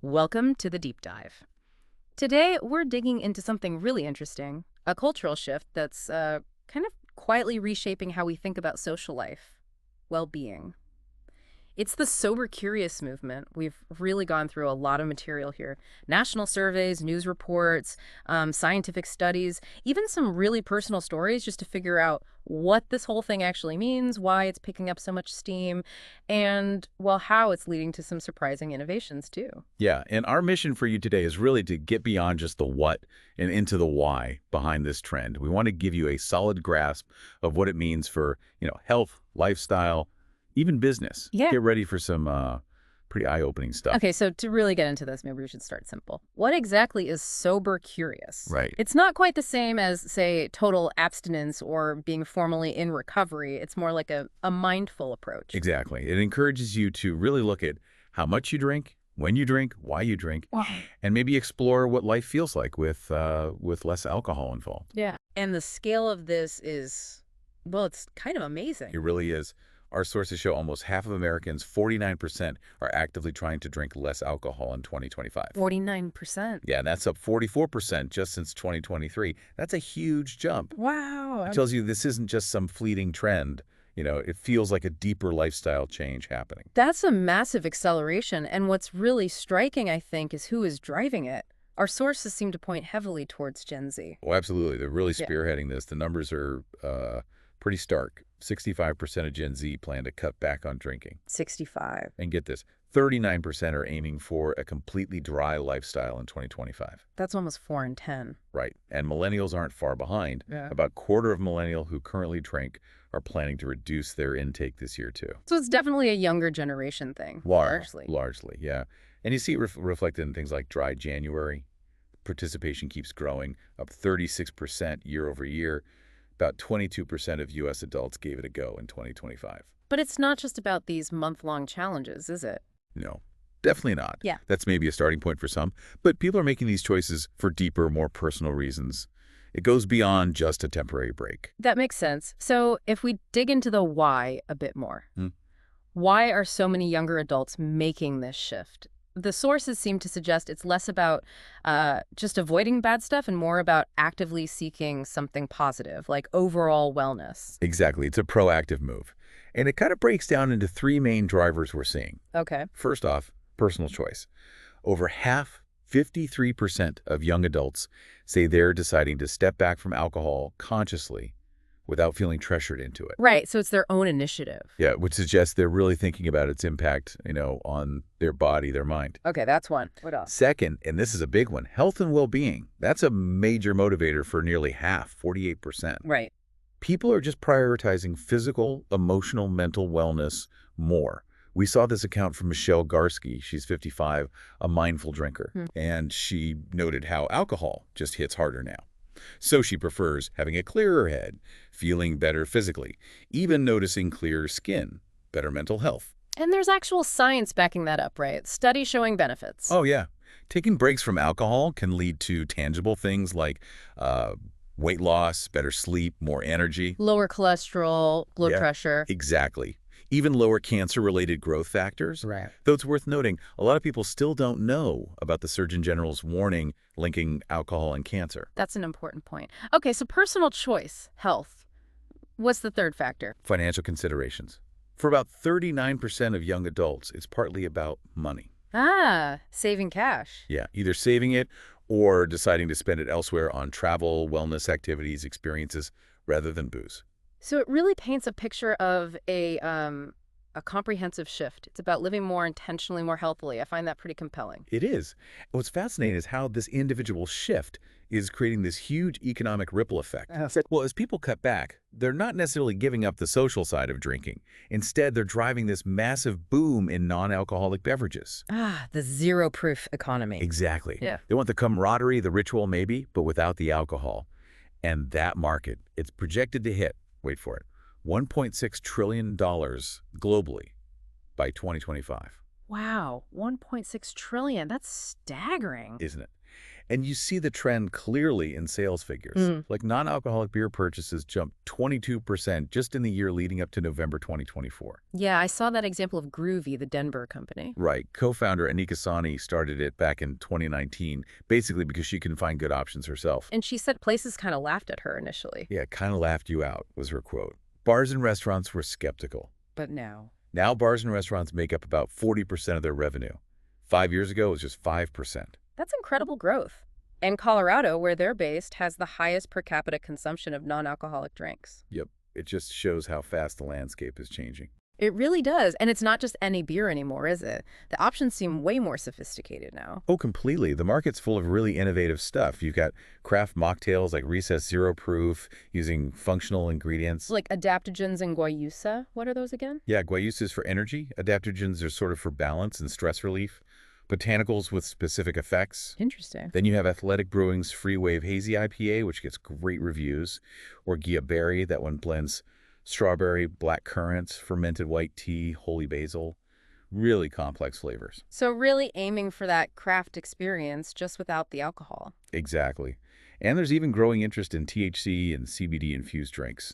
Welcome to the deep dive. Today, we're digging into something really interesting, a cultural shift that's kind of quietly reshaping how we think about social life, well-being. It's the sober curious movement. We've really gone through a lot of material here. National surveys, news reports, scientific studies, even some really personal stories just to figure out what this whole thing actually means, why it's picking up so much steam, and, well, how it's leading to some surprising innovations, too. Yeah, and our mission for you today is really to get beyond just the what and into the why behind this trend. We want to give you a solid grasp of what it means for, health, lifestyle, even business. Yeah. Get ready for some pretty eye-opening stuff. Okay, so to really get into this, maybe we should start simple. What exactly is sober curious? Right. It's not quite the same as, say, total abstinence or being formally in recovery. It's more like a mindful approach. Exactly. It encourages you to really look at how much you drink, when you drink, why you drink, Wow. and maybe explore what life feels like with less alcohol involved. Yeah. And the scale of this is, well, it's kind of amazing. It really is. Our sources show almost half of Americans, 49%, are actively trying to drink less alcohol in 2025. 49%. Yeah, and that's up 44% just since 2023. That's a huge jump. Wow. It tells you this isn't just some fleeting trend. It feels like a deeper lifestyle change happening. That's a massive acceleration. And what's really striking, I think, is who is driving it. Our sources seem to point heavily towards Gen Z. Oh, absolutely. They're really Yeah. spearheading this. The numbers are pretty stark. 65% of Gen Z plan to cut back on drinking. 65. And get this, 39% are aiming for a completely dry lifestyle in 2025. That's almost 4 in 10. Right. And millennials aren't far behind. Yeah. About a quarter of millennial who currently drink are planning to reduce their intake this year, too. So it's definitely a younger generation thing, largely. Largely, yeah. And you see it reflected in things like Dry January. Participation keeps growing, up 36% year over year. About 22% of U.S. adults gave it a go in 2025. But it's not just about these month-long challenges, is it? No, definitely not. Yeah. That's maybe a starting point for some, but people are making these choices for deeper, more personal reasons. It goes beyond just a temporary break. That makes sense. So if we dig into the why a bit more, why are so many younger adults making this shift? The sources seem to suggest it's less about just avoiding bad stuff and more about actively seeking something positive, like overall wellness. Exactly. It's a proactive move. And it kind of breaks down into three main drivers we're seeing. Okay. First off, personal choice. Over half, 53% of young adults say they're deciding to step back from alcohol consciously without feeling pressured into it. Right, so it's their own initiative. Yeah, which suggests they're really thinking about its impact, on their body, their mind. Okay, that's one. What else? Second, and this is a big one, health and well-being. That's a major motivator for nearly half, 48%. Right. People are just prioritizing physical, emotional, mental wellness more. We saw this account from Michelle Garsky. She's 55, a mindful drinker. And she noted how alcohol just hits harder now. So she prefers having a clearer head, feeling better physically, even noticing clearer skin, better mental health. And there's actual science backing that up, right? Studies showing benefits. Oh, yeah. Taking breaks from alcohol can lead to tangible things like weight loss, better sleep, more energy. Lower cholesterol, blood pressure. Exactly. Even lower cancer-related growth factors. Right. Though it's worth noting, a lot of people still don't know about the Surgeon General's warning linking alcohol and cancer. That's an important point. Okay, so personal choice, health. What's the third factor? Financial considerations. For about 39% of young adults, it's partly about money. Ah, saving cash. Yeah, either saving it or deciding to spend it elsewhere on travel, wellness activities, experiences, rather than booze. So it really paints a picture of a comprehensive shift. It's about living more intentionally, more healthily. I find that pretty compelling. It is. What's fascinating is how this individual shift is creating this huge economic ripple effect. Well, as people cut back, they're not necessarily giving up the social side of drinking. Instead, they're driving this massive boom in non-alcoholic beverages. Ah, the zero-proof economy. Exactly. Yeah. They want the camaraderie, the ritual maybe, but without the alcohol. And that market, it's projected to hit, wait for it, $1.6 trillion globally by 2025. Wow, 1.6 trillion. That's staggering. Isn't it? And you see the trend clearly in sales figures. Mm. Like non-alcoholic beer purchases jumped 22% just in the year leading up to November 2024. Yeah, I saw that example of Groovy, the Denver company. Right. Co-founder Anika Sani started it back in 2019, basically because she couldn't find good options herself. And she said places kind of laughed at her initially. Yeah, kind of laughed you out, was her quote. Bars and restaurants were skeptical. But now. Now bars and restaurants make up about 40% of their revenue. 5 years ago, it was just 5%. That's incredible growth. And Colorado, where they're based, has the highest per capita consumption of non-alcoholic drinks. Yep. It just shows how fast the landscape is changing. It really does. And it's not just any beer anymore, is it? The options seem way more sophisticated now. Oh, completely. The market's full of really innovative stuff. You've got craft mocktails like Recess Zero Proof using functional ingredients. Like adaptogens and guayusa. What are those again? Yeah, guayusa is for energy. Adaptogens are sort of for balance and stress relief. Botanicals with specific effects. Interesting. Then you have Athletic Brewing's Free Wave Hazy IPA, which gets great reviews. Or Gia Berry, that one blends strawberry, black currants, fermented white tea, holy basil. Really complex flavors. So really aiming for that craft experience just without the alcohol. Exactly. And there's even growing interest in THC and CBD-infused drinks.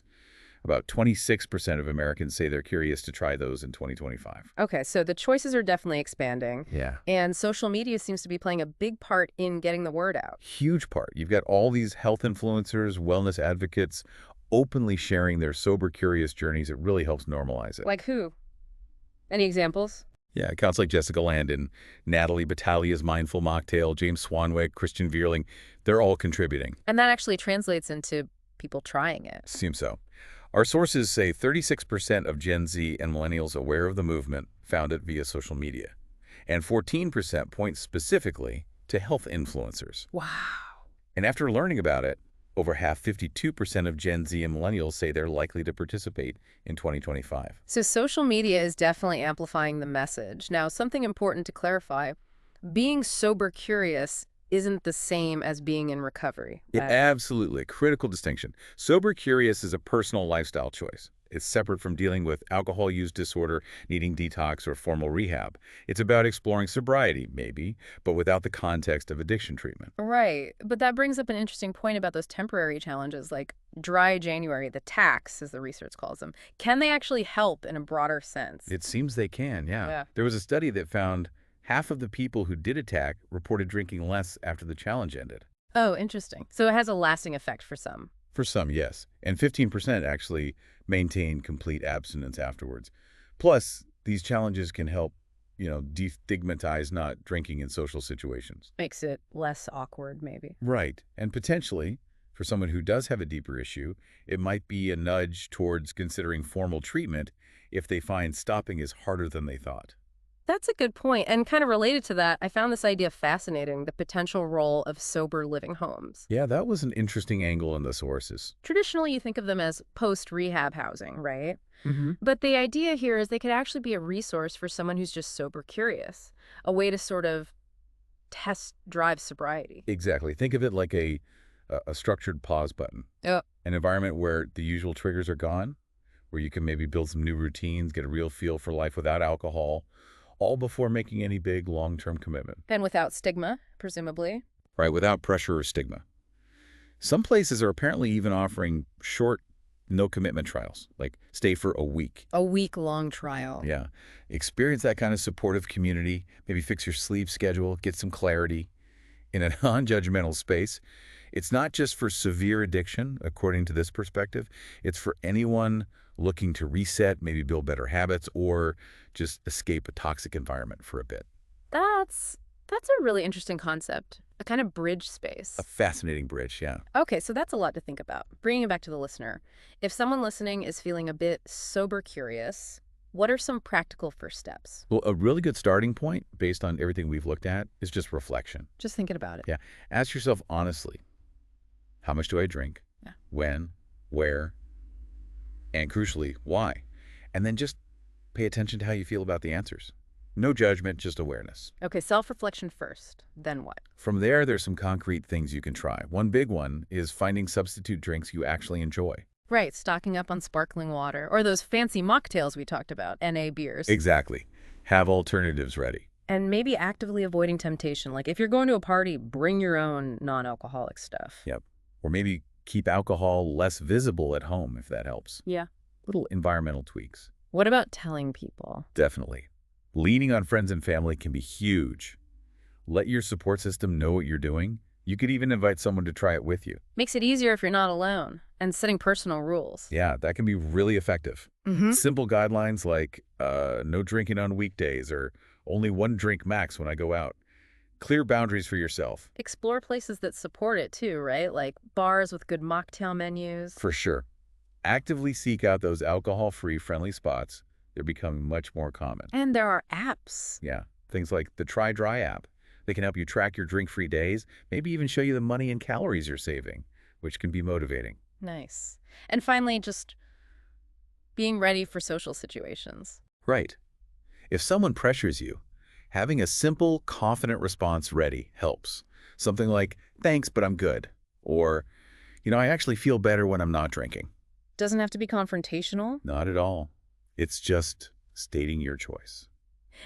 About 26% of Americans say they're curious to try those in 2025. Okay, so the choices are definitely expanding. Yeah. And social media seems to be playing a big part in getting the word out. Huge part. You've got all these health influencers, wellness advocates, openly sharing their sober, curious journeys. It really helps normalize it. Like who? Any examples? Yeah, accounts like Jessica Landon, Natalie Battalia's Mindful Mocktail, James Swanwick, Christian Vierling, they're all contributing. And that actually translates into people trying it. Seems so. Our sources say 36% of Gen Z and millennials aware of the movement found it via social media, and 14% point specifically to health influencers. Wow. And after learning about it, over half, 52% of Gen Z and millennials say they're likely to participate in 2025. So social media is definitely amplifying the message. Now, something important to clarify, being sober curious isn't the same as being in recovery. Yeah, absolutely. Critical distinction. Sober curious is a personal lifestyle choice. It's separate from dealing with alcohol use disorder, needing detox, or formal rehab. It's about exploring sobriety, maybe, but without the context of addiction treatment. Right. But that brings up an interesting point about those temporary challenges, like dry January, the tax, as the research calls them. Can they actually help in a broader sense? It seems they can, yeah. Yeah. There was a study that found half of the people who did attack reported drinking less after the challenge ended. Oh, interesting. So it has a lasting effect for some. For some, yes. And 15% actually maintain complete abstinence afterwards. Plus, these challenges can help, destigmatize not drinking in social situations. Makes it less awkward, maybe. Right. And potentially, for someone who does have a deeper issue, it might be a nudge towards considering formal treatment if they find stopping is harder than they thought. That's a good point. And kind of related to that, I found this idea fascinating, the potential role of sober living homes. Yeah, that was an interesting angle in the sources. Traditionally, you think of them as post-rehab housing, right? Mm-hmm. But the idea here is they could actually be a resource for someone who's just sober curious, a way to sort of test drive sobriety. Exactly. Think of it like a structured pause button. Yeah. An environment where the usual triggers are gone, where you can maybe build some new routines, get a real feel for life without alcohol, all before making any big long-term commitment. And without stigma, presumably. Right, without pressure or stigma. Some places are apparently even offering short, no-commitment trials, like stay for a week. A week-long trial. Yeah. Experience that kind of supportive community, maybe fix your sleep schedule, get some clarity in a non-judgmental space. It's not just for severe addiction, according to this perspective. It's for anyone looking to reset, maybe build better habits, or just escape a toxic environment for a bit. That's a really interesting concept, a kind of bridge space. A fascinating bridge, yeah. Okay, so that's a lot to think about. Bringing it back to the listener, if someone listening is feeling a bit sober curious, what are some practical first steps? Well, a really good starting point, based on everything we've looked at, is just reflection. Just thinking about it. Yeah. Ask yourself honestly, how much do I drink? Yeah. When? Where? And crucially, why? And then just pay attention to how you feel about the answers. No judgment, just awareness. Okay, self-reflection first. Then what? From there, there's some concrete things you can try. One big one is finding substitute drinks you actually enjoy. Right, stocking up on sparkling water or those fancy mocktails we talked about, NA beers. Exactly. Have alternatives ready. And maybe actively avoiding temptation. Like if you're going to a party, bring your own non-alcoholic stuff. Yep. Or maybe keep alcohol less visible at home if that helps. Yeah. Little environmental tweaks. What about telling people? Definitely. Leaning on friends and family can be huge. Let your support system know what you're doing. You could even invite someone to try it with you. Makes it easier if you're not alone. And setting personal rules. Yeah, that can be really effective. Simple guidelines like no drinking on weekdays or only one drink max when I go out. Clear boundaries for yourself. Explore places that support it too, right? Like bars with good mocktail menus. For sure. Actively seek out those alcohol-free friendly spots. They're becoming much more common. And there are apps. Yeah, things like the Try Dry app. They can help you track your drink-free days, maybe even show you the money and calories you're saving, which can be motivating. Nice. And finally, just being ready for social situations. Right. If someone pressures you, having a simple, confident response ready helps. Something like, thanks, but I'm good. Or, I actually feel better when I'm not drinking. Doesn't have to be confrontational. Not at all. It's just stating your choice.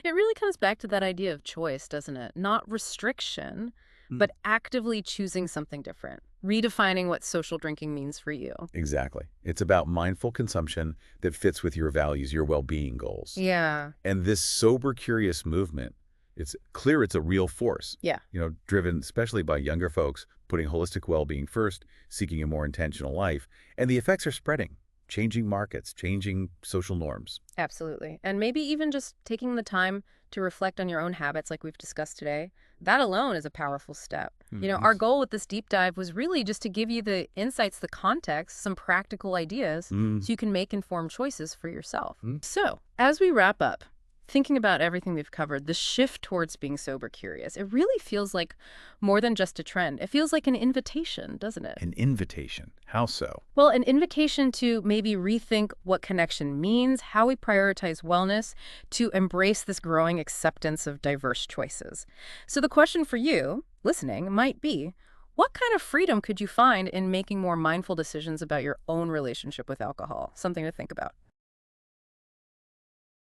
It really comes back to that idea of choice, doesn't it? Not restriction, but actively choosing something different. Redefining what social drinking means for you. Exactly. It's about mindful consumption that fits with your values, your well-being goals. Yeah. And this sober, curious movement, it's clear it's a real force. Yeah. Driven especially by younger folks, putting holistic well-being first, seeking a more intentional life. And the effects are spreading, changing markets, changing social norms. Absolutely. And maybe even just taking the time to reflect on your own habits like we've discussed today. That alone is a powerful step. Our goal with this deep dive was really just to give you the insights, the context, some practical ideas so you can make informed choices for yourself. So, as we wrap up, thinking about everything we've covered, the shift towards being sober curious, it really feels like more than just a trend. It feels like an invitation, doesn't it? An invitation. How so? Well, an invitation to maybe rethink what connection means, how we prioritize wellness, to embrace this growing acceptance of diverse choices. So the question for you, listening, might be, what kind of freedom could you find in making more mindful decisions about your own relationship with alcohol? Something to think about.